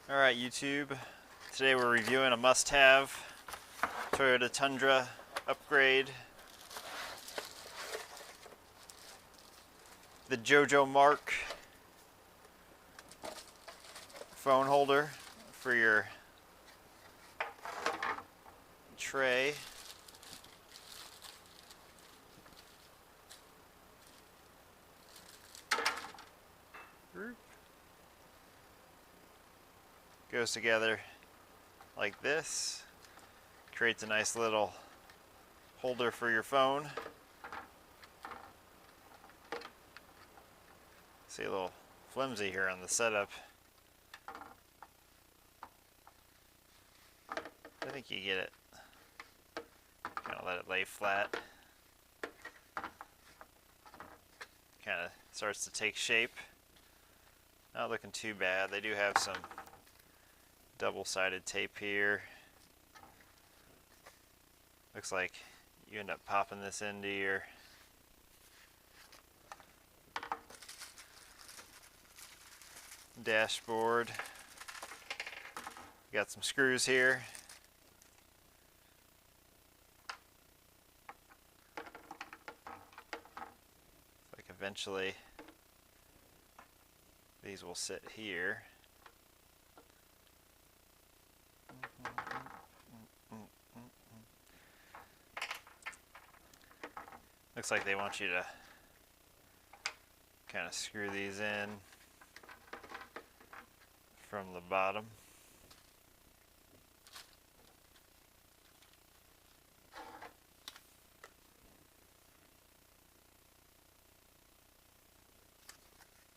Alright YouTube, today we're reviewing a must-have Toyota Tundra upgrade. The JoJo Mark phone holder for your tray. Goes together like this. Creates a nice little holder for your phone. See, a little flimsy here on the setup. I think you get it. Kind of let it lay flat. Kind of starts to take shape. Not looking too bad. They do have some double-sided tape here. Looks like you end up popping this into your dashboard. Got some screws here. Like eventually these will sit here. Looks like they want you to kind of screw these in from the bottom.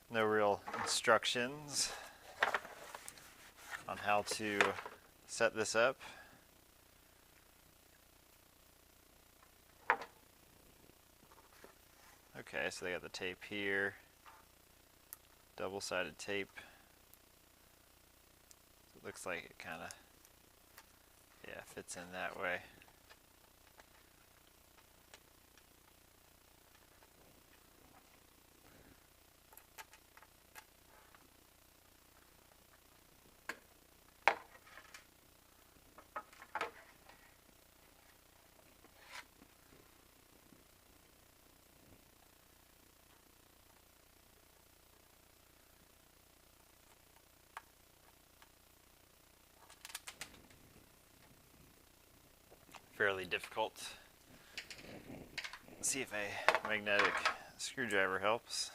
No real instructions on how to set this up. Okay, so they got the tape here, double-sided tape. So it looks like it kind of, yeah, fits in that way. Fairly difficult. Let's see if a magnetic screwdriver helps.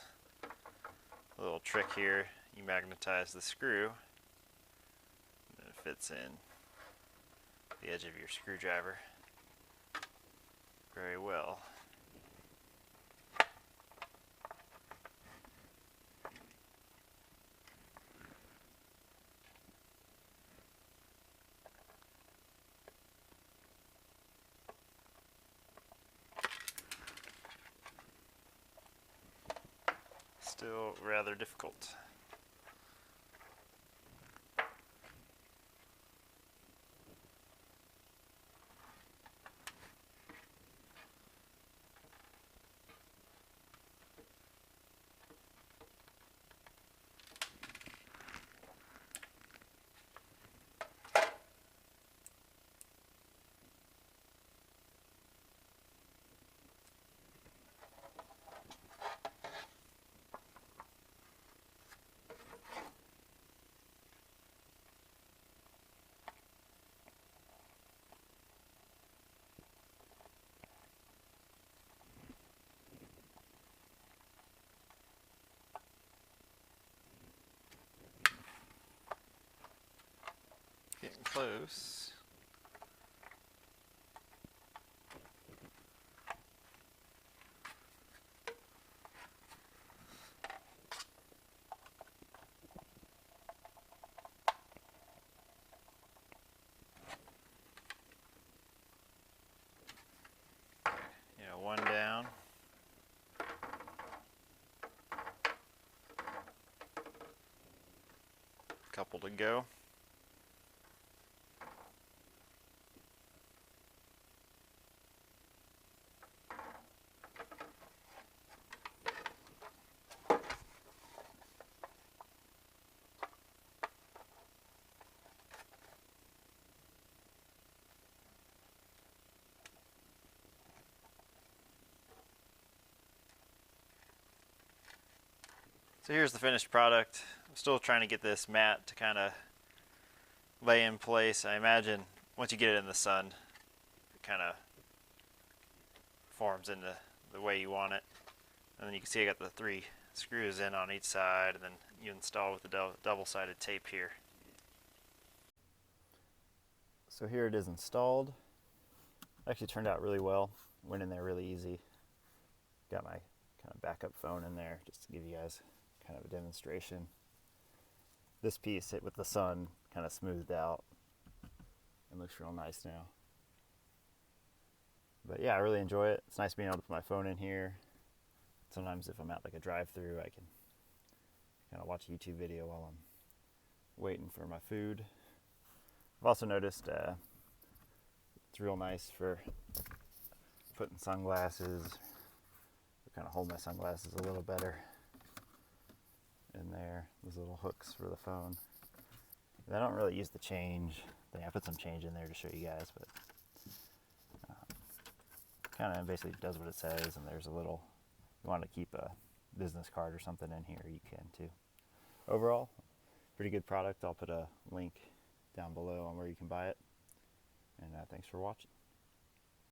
A little trick here, you magnetize the screw and it fits in the edge of your screwdriver very well. Still rather difficult. Getting close. One down. Couple to go. So here's the finished product. I'm still trying to get this mat to kind of lay in place. I imagine once you get it in the sun, it kind of forms into the way you want it. And then you can see I got the 3 screws in on each side, and then you install with the double-sided tape here. So here it is installed. Actually turned out really well. Went in there really easy. Got my kind of backup phone in there just to give you guys kind of a demonstration. This piece hit with the sun kind of smoothed out and looks real nice now. But yeah, I really enjoy it. It's nice being able to put my phone in here. Sometimes if I'm at like a drive-through, I can kind of watch a YouTube video while I'm waiting for my food. I've also noticed it's real nice for putting sunglasses, kind of hold my sunglasses a little better in there. Those little hooks for the phone. And I don't really use the change thing. I put some change in there to show you guys, but kind of basically does what it says. And there's a little, if you want to keep a business card or something in here, you can too. Overall, pretty good product. I'll put a link down below on where you can buy it. And thanks for watching.